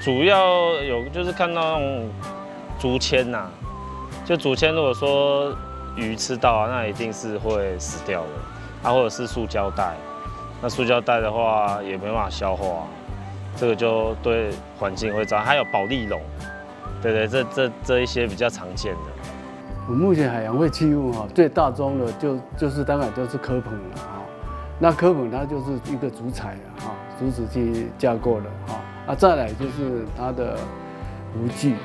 主要有就是看到那种竹签呐，就竹签如果说鱼吃到啊，那一定是会死掉的。啊，或者是塑胶袋，那塑胶袋的话也没办法消化，这个就对环境会糟。还有保丽龙，对，这一些比较常见的。我目前海洋废弃物最大宗的就是当然就是蚵棚了那蚵棚它就是一个竹材竹子去加工的再来就是它的浮具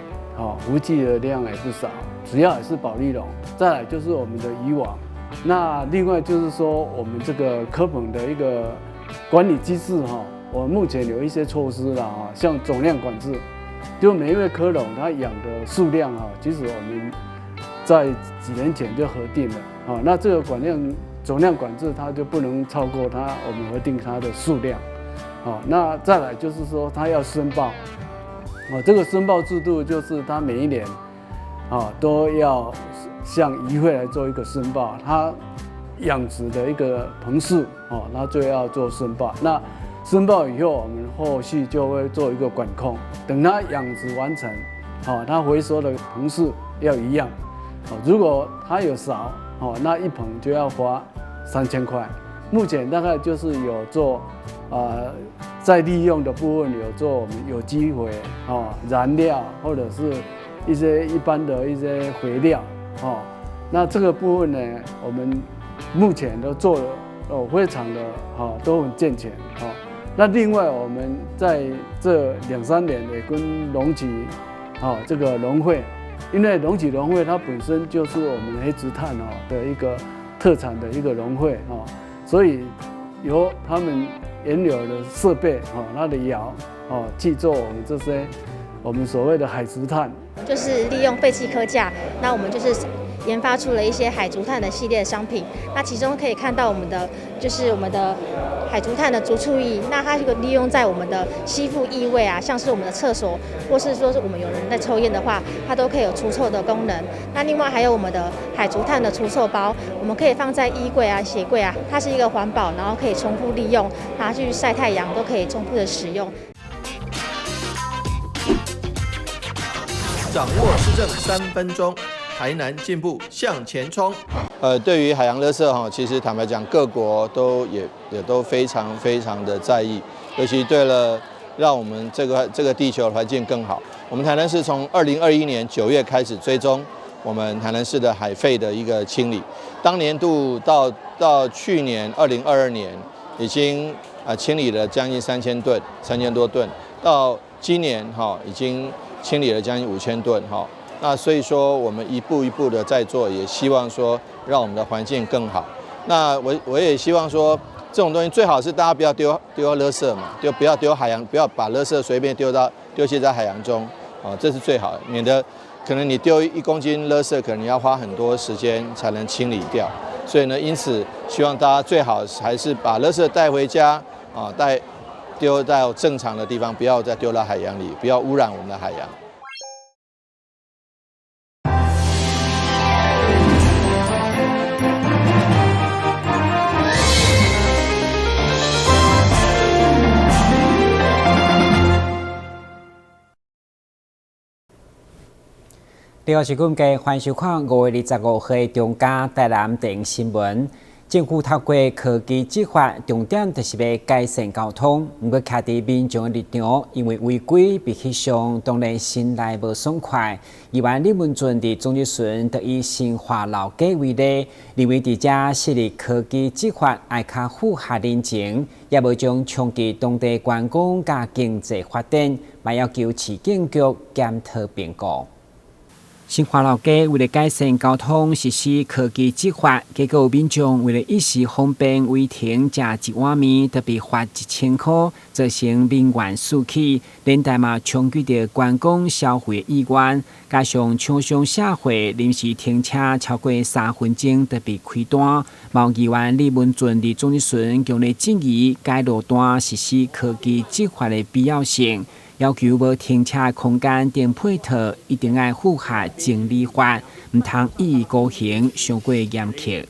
浮具的量也不少，主要也是保丽龙。再来就是我们的渔网。那另外就是说，我们这个蚵棚的一个管理机制我们目前有一些措施了像总量管制，就每一位蚵农他养的数量其实我们在几年前就核定了那这个总量管制它就不能超过我们核定它的数量那再来就是说它要申报这个申报制度就是它每一年都要向渔会来做一个申报，它养殖的一个棚数那就要做申报。那申报以后，我们后续就会做一个管控。等它养殖完成，它回收的棚数要一样。如果它有少，那一棚就要花3000块。目前大概就是有做再利用的部分有做我们有机肥燃料或者是一些一般的一些肥料。那这个部分呢，我们目前都做了非常的都很健全那另外我们在这2、3年也跟龙崎这个农会，因为龙崎农会它本身就是我们黑竹炭的一个特产的一个农会所以由他们原有的设备它的窑去做我们这些我们所谓的海竹炭。就是利用废弃科架，那我们就是研发出了一些海竹炭的系列商品。那其中可以看到我们的海竹炭的竹醋液，那它这个利用在我们的吸附异味像是我们的厕所，或是说是我们有人在抽烟的话，它都可以有除臭的功能。那另外还有我们的海竹炭的除臭包，我们可以放在衣柜鞋柜它是一个环保，然后可以重复利用，拿去晒太阳都可以重复的使用。掌握施政3分钟，台南进步向前冲。对于海洋垃圾其实坦白讲，各国也都非常的在意，尤其对了让我们这个地球的环境更好。我们台南市从2021年9月开始追踪我们台南市的海废的一个清理，当年度到去年2022年已经清理了将近3000吨，3000多吨，到今年已经清理了将近5000吨那所以说我们一步一步的在做，也希望说让我们的环境更好。那我也希望说这种东西最好是大家不要丢垃圾嘛，就不要丢海洋，不要把垃圾随便丢弃在海洋中这是最好的，免得可能你丢1公斤垃圾，可能要花很多时间才能清理掉。所以呢，因此希望大家最好还是把垃圾带回家丢到正常的地方，不要再丢到海洋里，不要污染我们的海洋。你好，是各位欢迎收看5月25号的中嘉台南电影新闻。政府透过科技执法，重点就是要改善交通。不过，徛伫民众的立场，因为违规比起上，当然心内无爽快。议员李文俊伫总日巡，就以新华老街为例，认为伫遮设立科技执法爱较符合人情，也无将冲击当地观光甲经济发展，嘛要求市建局检讨评估。新华老街为了改善交通，实施科技执法，结果民众为了一时方便违停食一碗面，特别罚1000块，造成民怨四起，连带嘛冲击到观光消费意愿，加上厂商社会临时停车超过3分钟，特别开单。毛议员李文俊伫总日巡强烈质疑该路段实施科技执法的必要性。要求无停车空间等配套一定要符合情理法，唔通一意孤行，伤过严苛。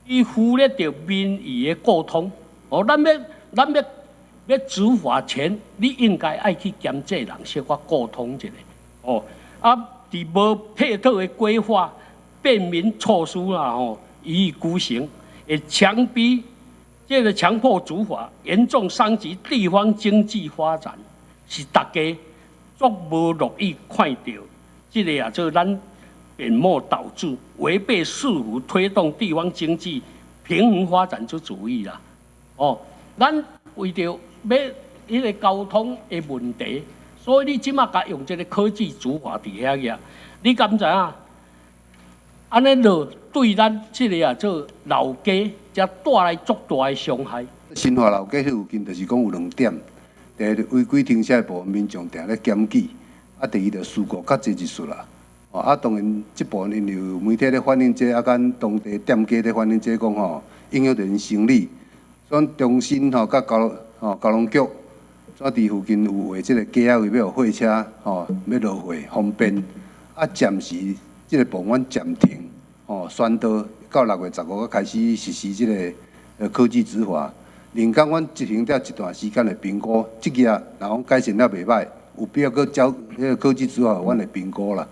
伊忽略着民意的沟通，咱要要执法前，你应该爱去兼这人小可沟通一下。哦，啊，伫无配套的规划、便民措施啦，一意孤行，会强逼这个强迫执法，严重伤及地方经济发展，是大家足无乐意看到。这个啊，做咱本末倒置，违背市府推动地方经济平衡发展之主义啦。哦，咱为着要迄个交通的问题。所以你即马甲用这个科技执法伫遐个，你敢知影？安尼就对咱这个啊做老街，才带来足大的伤害。新华老街迄附近就是讲有2点，第一违规停车的部分民众定咧检举，啊，第二就事故较侪一数啦。哦，啊，当然即部分因为有媒体咧反映这，啊，跟当地店家咧反映这讲吼，影响到因生理，所以中心甲交通局。所伫附近有画即个街仔位，要有货车要落货方便。啊，暂时即个部分暂停宣导到6月15日开始实施即个科技执法。另讲，阮执行了一段时间的评估，即个若讲改善了袂歹，有必要搁交迄个科技执法，阮来评估啦。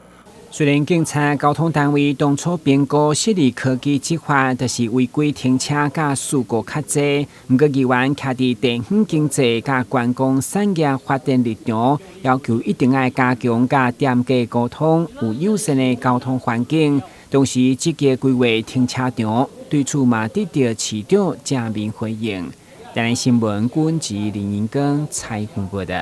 虽然警察、交通单位当初评估设立科技执法，就是违规停车甲事故较侪，不过议员徛伫地方经济甲观光产业发展立场，要求一定要加强甲店家沟通，有友善的交通环境，同时积极规划停车场。对此嘛，得到市长正面回应。台南新闻军及林英光采访报道。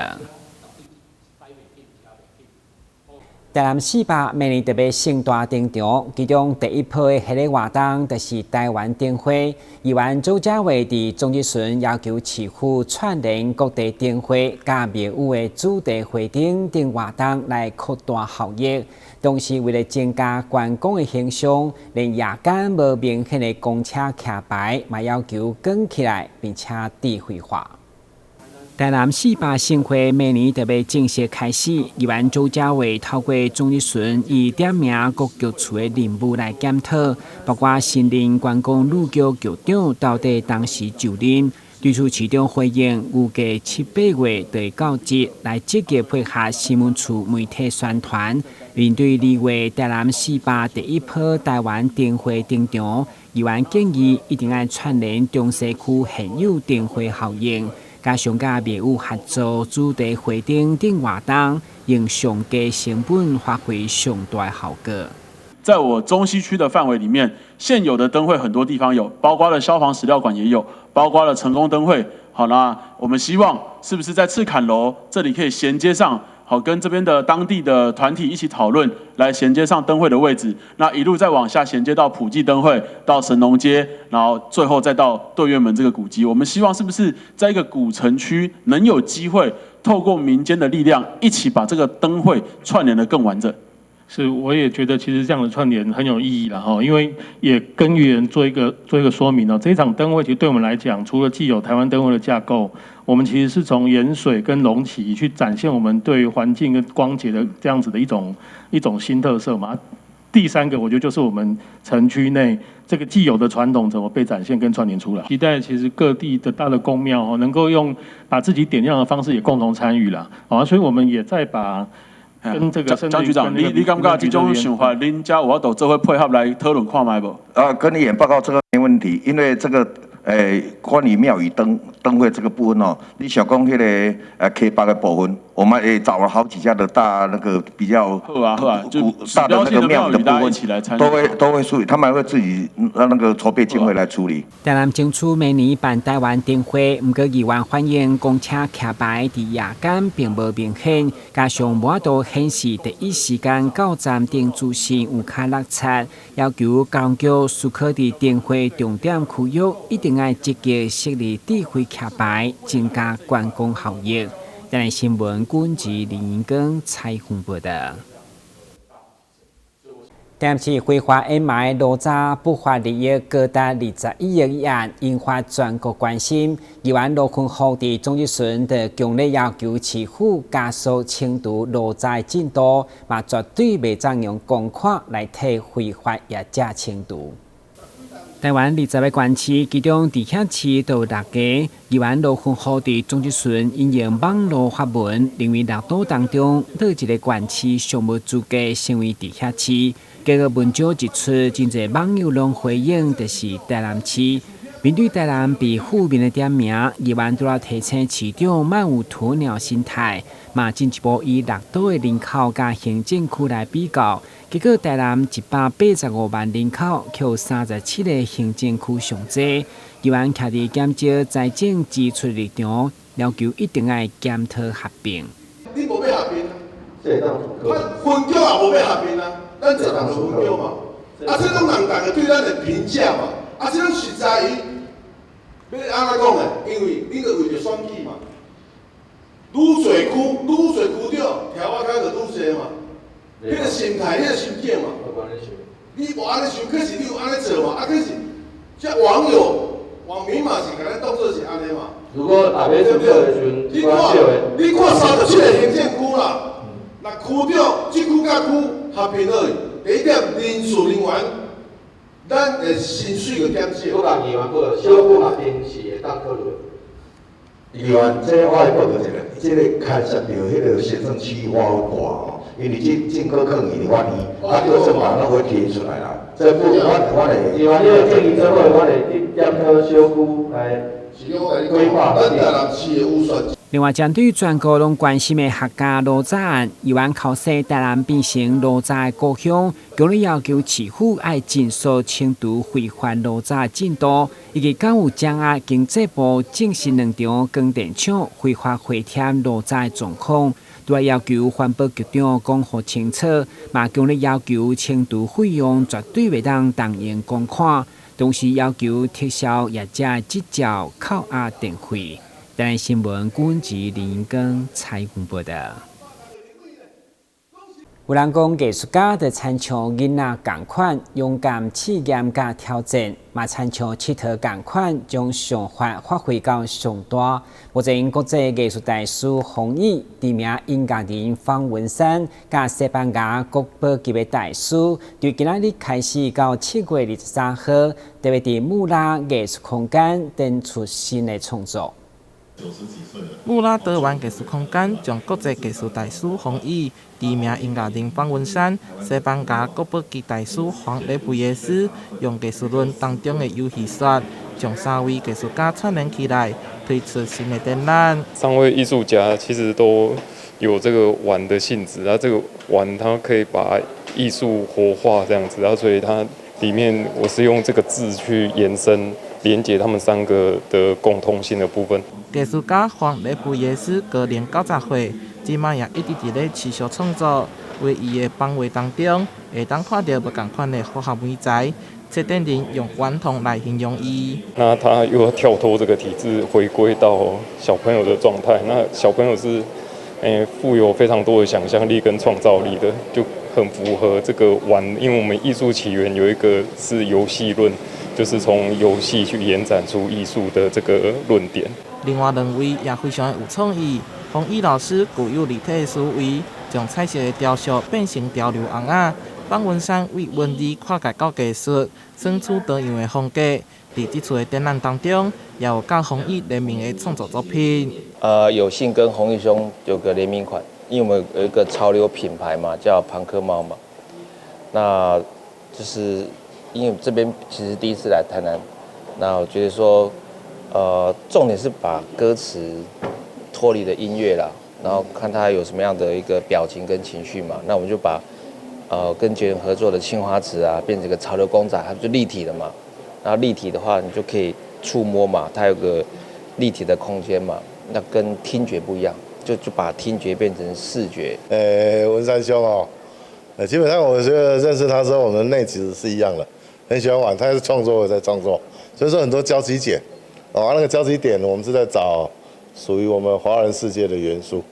台南400明年特别盛大登场，其中第一波的系列活动就是台湾灯会。议员周家伟伫总日巡要求市府串联各地灯会，甲庙宇的主题会灯等活动来扩大效益。同时，为了增加观光的形象，连夜间无明显的公车徛牌，嘛要求卷起来，并且智慧化。台南400盛会明年特别正式开始，议员周家伟透过总日巡，以点名各局处的任务来检讨，包括新任观光旅局局长到底当时就任。对此，市长回应，预计7、8月就会到职，来积极配合新闻处媒体宣传。面对2月台南400第一波台湾灯会登场，议员建议一定要串联中西区现有灯会效应。加上甲庙宇合作主题会灯等活动，用上低成本发挥上大效果。在我中西区的范围里面，现有的灯会很多地方有，包括了消防史料馆也有，包括了成功灯会。好，那我们希望是不是在赤坎楼这里可以衔接上？好，跟这边的当地的团体一起讨论，来衔接上灯会的位置。那一路再往下衔接到普济灯会，到神农街，然后最后再到对院门这个古迹。我们希望是不是在一个古城区能有机会，透过民间的力量，一起把这个灯会串联得更完整。是，我也觉得其实这样的串联很有意义了哈，因为也跟议员做一个说明哦。这一场灯会其实对我们来讲，除了既有台湾灯会的架构，我们其实是从盐水跟龙旗去展现我们对环境跟光节的这样子的一种新特色嘛。第3个，我觉得就是我们城区内这个既有的传统怎么被展现跟串联出来。期待其实各地的大的公庙哦，能够用把自己点亮的方式也共同参与啦。啊，所以我们也在把。跟这个张局长，你感觉这种想法，恁家有法度做伙配合来讨论看卖无？跟议员报告这个没问题，因为这个关于庙宇灯会这个部分哦，你想讲那个K8的部分，我们也找了好几家的大那个比较就大的那个庙宇的部分，都会处理，他们会自己那个筹备经费来处理。台南争取明年办台湾灯会，不过议员反映公车徛牌伫夜间并无明显，加上无法度显示第一时间到站顶资讯有卡落差，要求交通局苏可伫灯会重点区域一定要积极设立智慧徛牌，增加观光效益。台南新闻军及林英光采访报道。台南市非法掩埋罗渣不法利益高达21亿一案，引发全国关心。议员罗坤宏伫总日巡的强烈要求市府加速清除罗渣进度，嘛绝对袂当用公款来替非法业者清除。台湾20个县市，其中地下市都有6家。议员罗坤浩伫总质询引用网络发文，认为6都当中，哪一个县市尚无资格成为地下市？结果文章一出，真侪网友拢回应，就是台南市。面对台南被负面的点名，议员都要提醒市长莫有鸵鸟心态，嘛进一步以6都的人口甲行政区来比较。结果台南185万人口，却有37个行政区上济。议员徛伫检讨财政支出立场，要求一定要检讨合并。你无要合并啊？分局也无要合并啊？咱一人就分局嘛。啊，这种人大家对咱的评价嘛，啊，这种实在要安怎讲呢？因为你着为着选举嘛，愈侪区长条啊开就愈侪嘛。迄个心态，迄个心境嘛，你无安尼想，可是你有安尼做嘛？啊，可是这网民嘛是甲咱当做是安尼嘛。如果大家对不对？你看37个行政区啦，那区长一区甲区合并而已。第一点，人事人员，咱的薪水个减少。我讲议员个小区合并是会当考虑。议员，这我来报告一下，这个牵涉到迄个行政区划大哦。因为政府抗议的原因，就算把那会提出来啦。这不，我来。议员，你个建议之后，我来检讨小区来规划。咱台南市的预算。另外，针对全国拢关心的客家罗早案，议员考试台南变成罗早的故乡，强烈要求市府要尽速清除非法罗早的进度，以及敢有掌握经济部正式2场光电厂非法回填罗早的状况。都要求环保局长讲好清楚，嘛强烈要求清除费用绝对袂当动用公款，同时要求撤销业者计较扣押电费。台南新闻管制林英庚采访报道。有人讲艺术家就亲像囡仔同款，勇敢试验甲挑战，嘛亲像佚佗同款，将想法发挥到上大。目前国际艺术大师洪毅、知名音乐人方文山，甲西班牙国宝级的大师，对今仔日开始到7月23号，特别伫穆拉艺术空间展出新的创作。穆拉德湾艺术空间将国际艺术大师洪毅、知名音乐人方文山、西班牙国宝级大师黄雷布耶斯，用艺术论当中的游戏说，将3位艺术家串联起来，推出新的展览。3位艺术家其实都有这个玩的性质，这个玩它可以把艺术活化这样子，所以它里面我是用这个字去延伸。连接他们3个的共通性的部分。艺术家黄雷布耶斯高龄90岁，即卖也一直伫咧持续创作。为伊的版画当中，会当看到不同款的化学媒材，册顶人用顽童来形容伊。那他又要跳脱这个体制，回归到小朋友的状态。那小朋友是，富有非常多的想象力跟创造力的，就很符合这个玩。因为我们艺术起源有一个是游戏论。就是从游戏去延展出艺术的这个论点。另外2位也非常有创意，洪毅老师具有立体的思维，将彩色的雕塑变成潮流红仔。方文山为文字跨界到艺术，选取多样的风格。伫这次的展览当中，也有甲洪毅联名的创作作品。有幸跟洪毅兄有个联名款，因为我们有一个潮流品牌嘛，叫庞克猫嘛，那就是。因为这边其实第一次来台南，那我觉得说，重点是把歌词脱离了音乐啦，然后看它有什么样的一个表情跟情绪嘛。那我们就把跟杰伦合作的青花瓷啊，变成一个潮流公仔，它就立体了嘛。然后立体的话，你就可以触摸嘛，它有个立体的空间嘛。那跟听觉不一样，就把听觉变成视觉。文山兄哦，基本上我觉得认识他之后，我们的内质是一样的。很喜欢玩，他是创作，我在创作，所以说很多交集点，那个交集点，我们是在找属于我们华人世界的元素，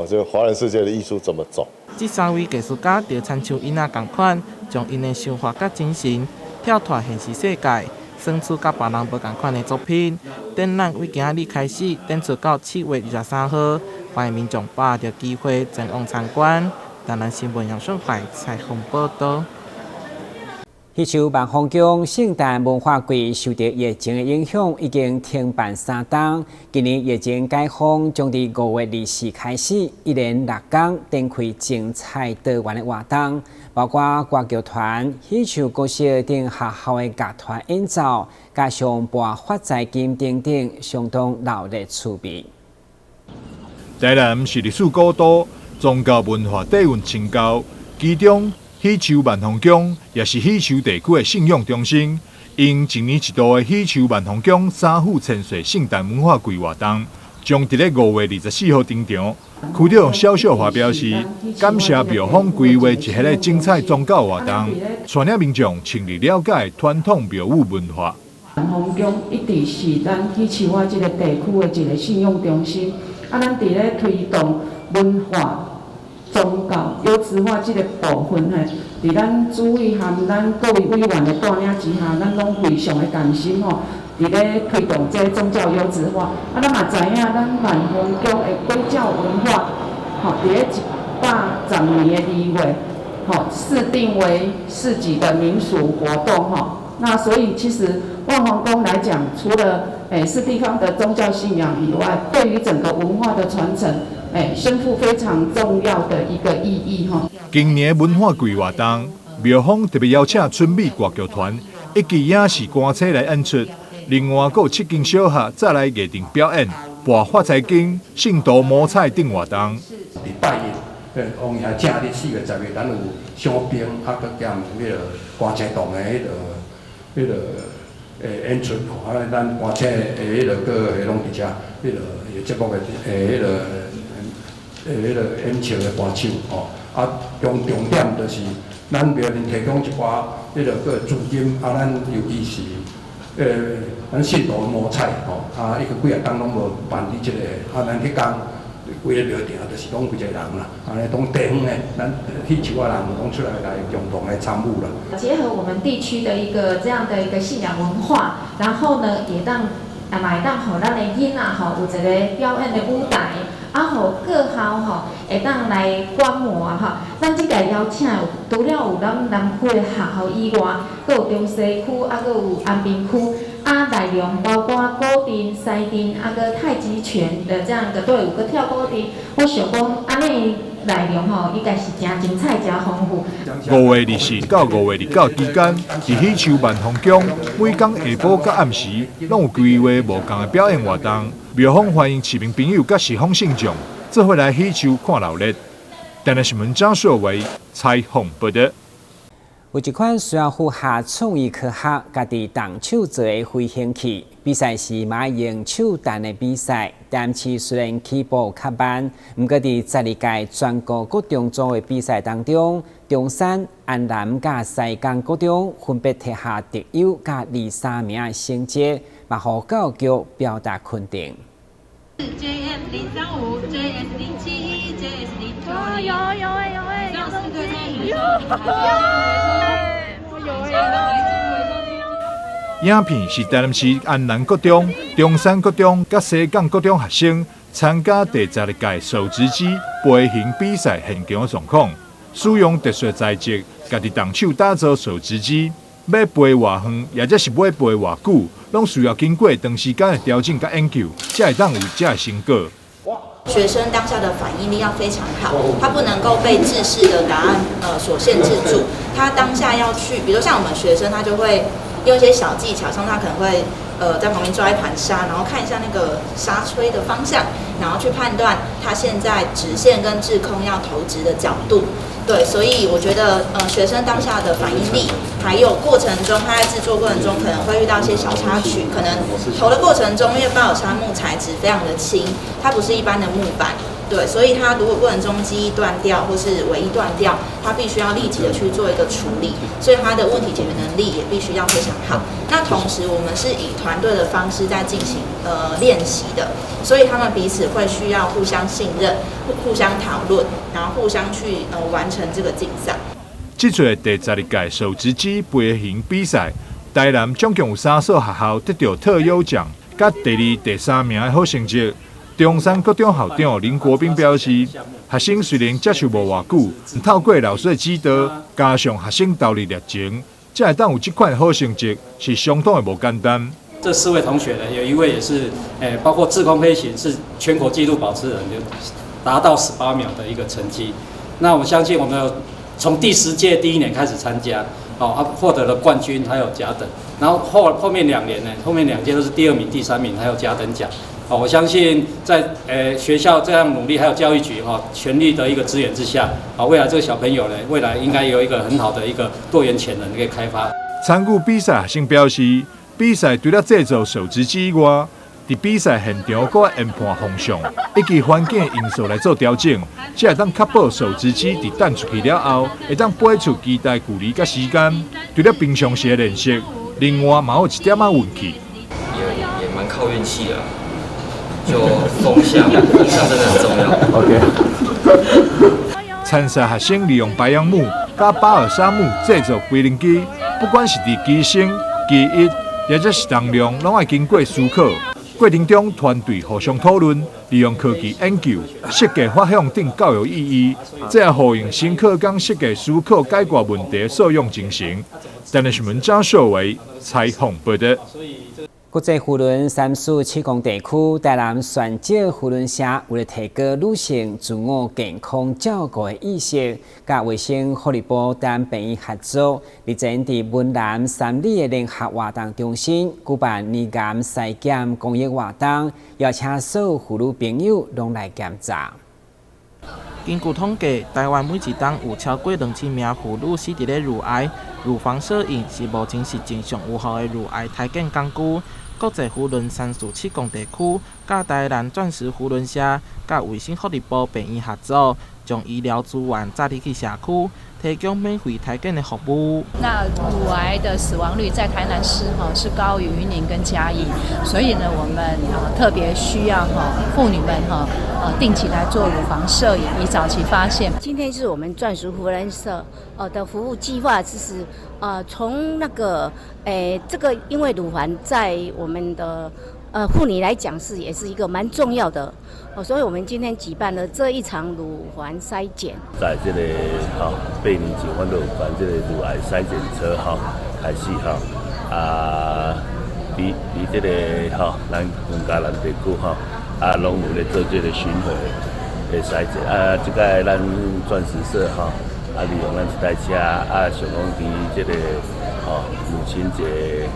就华人世界的艺术怎么走。这3位艺术家就亲像囡仔同款，将因的想法甲精神跳脱现实世界，选出甲别人无同款的作品。展览为今仔日开始，展出到7月23号，欢迎民众把握机会前往参观。台南新闻杨顺怀采访报道。希求万丰宫圣诞文化季受到疫情的影响，已经停办3档。今年疫情解封，将伫5月24开始，一连6天展开精彩多元的活动，包括歌剧团、希求歌社等学校的乐团演奏，加上拨发财金等等，相当热烈趣味。台南是历史古都，宗教文化底蕴深厚，其中希求万丰宫也是希求地区的信仰中心。因一年一度的希求万丰宫3府千岁圣诞文化季活动，将伫咧5月24号登场。区长肖秀华表示，感谢庙方规划一系列精彩宗教活动，带领民众深入了解传统庙宇文化。万丰宫一直是咱希求啊这个地区的一个信仰中心。咱伫咧推动文化、宗教、优质化这个部分伫咱主委和咱各位委员的带领之下，咱拢非常的甘心伫咧推动这宗教优质化。咱嘛知影，咱万丰宫的鬼教文化，伫咧110年的2月，设定为市级的民俗活动那所以其实万丰宫来讲，除了是地方的宗教信仰以外，对于整个文化的传承，身负非常重要的一个意义今年文化季活动，庙方特别邀请春美歌剧团以及影视歌车来演出，另外还有7间小学再来艺定表演、拨发财金、信徒摸彩等活动。礼拜一，往遐正日4月10日，咱有香槟，搁兼迄个歌车堂的迄个演出咱歌车迄个个拢伫遮，迄个节目的迄个演唱的歌手重点就是咱庙面提供一寡迄个个资金，咱尤其是咱信徒摸彩伊个几啊天拢无办理即个，咱迄天。规个庙埕就是讲几个人啦，安尼从地方诶，咱希求啊人拢出来共同来参与啦。结合我们地区的一个这样的一个信仰文化，然后呢，也当会当互咱的囡仔有一个表演的舞台，互各校会当来观摩咱即个邀请除了有咱南区的学校以外，阁有中西区，阁有安平区。内容包括古镇、西镇，个太极拳的这样个队伍，个跳古镇。我想讲，安尼内容应该是真精彩、真丰富。5月24到5月29期间，伫希求万丰宫，每天下晡甲暗时，拢有规划无同的表演活动。庙方欢迎市民朋友甲时访信众，做伙来希求看热闹。台南新闻张硕伟采访报道。有一款需要符合创意科学、家己动手做的飞行器，比赛是马用手弹的比赛。但次虽然起步较慢，不过伫12届全国各中组的比赛当中，中山、安南甲西港各中分别摕下第1甲第3名的成绩，嘛互教育局表达肯定。JF 035、JS 071、JS 090，有哎，这4个影片是台南市安南国中、中山国中甲西港国中学生参加第12届手持机飞行比赛现场的状况，使用特殊材质，家己动手打造手持机，要飞偌远，也则是要飞偌久，拢需要经过长时间的调整甲研究，才会当有这成果。学生当下的反应力要非常好，他不能够被制式的答案所限制住。他当下要去，比如像我们学生，他就会用一些小技巧，像他可能会在旁边抓一盘沙，然后看一下那个沙吹的方向，然后去判断他现在直线跟滞空要投掷的角度。对，所以我觉得学生当下的反应力，还有过程中他在制作过程中可能会遇到一些小插曲，可能投的过程中，因为巴尔沙木材质非常的轻，它不是一般的木板。对，所以它如果过程中机翼断掉或是尾翼断掉，它必须要立即的去做一个处理，所以它的问题解决能力也必须要非常好。那同时我们是以团队的方式在进行练习的，所以他们彼此会需要互相信任、互相讨论，然后互相去完成这个竞赛。这次第12届手持机飞行比赛，台南总共有3所学校得到特优奖，甲第2、第3名的好成绩。中山国中校长林国斌表示，学生虽然接受无偌久，透过老师的指导，加上学生投入热情，才会当有这款好成绩，是相当的无简单。这4位同学呢，有1位也是，包括滞空飞行是全国纪录保持人，就达到18秒的一个成绩。那我相信我们从第10届第1年开始参加，获得了冠军，还有甲等。然后后面2年呢，后面2届都是第2名、第3名，还有甲等奖。我相信在学校这样努力，还有教育局全力的一个支援之下，未来这个小朋友呢，未来应该有一个很好的一个多元潜能的一个开发。参与比赛学生表示，比赛除了制造手持机以外，在比赛现场搁研判风向以及环境因素来做调整，才会当确保手持机在弹出去了后，会当飞出期待距离甲时间。除了平常时的练习，另外嘛有一点运气。也蛮靠运气的，就风向真的很重要。OK。参赛学生利用白杨木甲巴尔沙木制作飞轮机，不管是伫机身、机翼，或者是重量，拢要经过思考。过程中，团队互相讨论，利用科技研究设计方向等较有意义，这也呼应新课纲设计思考解决问题的作用精神。台南新闻张秀维采访报道。国际扶轮347公地区，台南选择扶轮社为了提高女性自我健康照顾的意识，甲卫生福利部台南病院合作，日前伫文南3里的联合活动中心举办年癌筛检公益活动，邀请所有妇女朋友拢来检查。根据统计，台湾每一天有超过2000名妇女死伫咧乳癌，乳房摄影是目前是真上有效的乳癌体检工具。国际扶轮347公地区，甲台南钻石扶轮社、甲卫生福利部病院合作，将医疗资源扎入去社区，提供免费体检的服务。那乳癌的死亡率在台南市是高于云林跟嘉义，所以呢，我们特别需要妇女们定期来做乳房摄影，以早期发现。今天是我们钻石扶轮社的服务计划，就是从那个这个因为乳房在我们的妇女来讲也是一个蛮重要的所以我们今天举办了这一场乳房筛检。在这个8年前，阮就有办这个乳癌筛检车开始离这个咱文嘉南地区拢有咧做这个巡回的筛检这个咱钻石社利用咱这台车想讲伫这个母亲节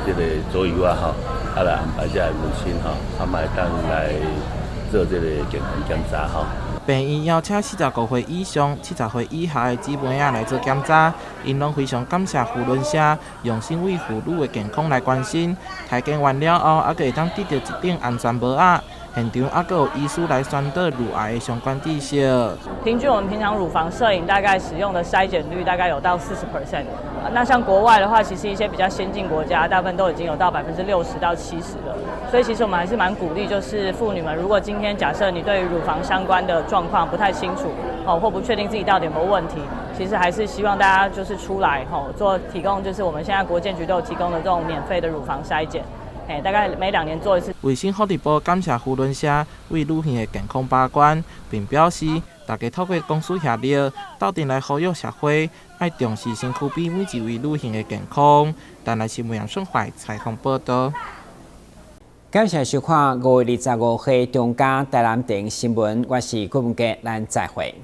这个左右来安排这母亲卖当来做这个健康检查病院邀请45岁以上、70岁以下的姊妹来做检查，因拢非常感谢扶轮社用心为妇女的健康来关心。体检完了后，还会当得到一顶安全帽仔。现场还有医师来宣导乳癌的相关知识。平均我们平常乳房摄影大概使用的筛检率大概有到40%。那像国外的话，其实一些比较先进国家，大部分都已经有到60%到70%了。所以其实我们还是蛮鼓励，就是妇女们，如果今天假设你对于乳房相关的状况不太清楚或不确定自己到底有没有问题，其实还是希望大家就是出来提供，就是我们现在国健局都有提供的这种免费的乳房筛检。大概每2年做一次。卫生福利部感谢扶轮社为女性的健康把关，并表示大家透过公司协力，斗阵来呼吁社会要重视身躯边每一位女性的健康。台南新闻杨顺怀采访报道。感谢收看5月25日中嘉台南电视新闻，我是郭文杰，咱再会。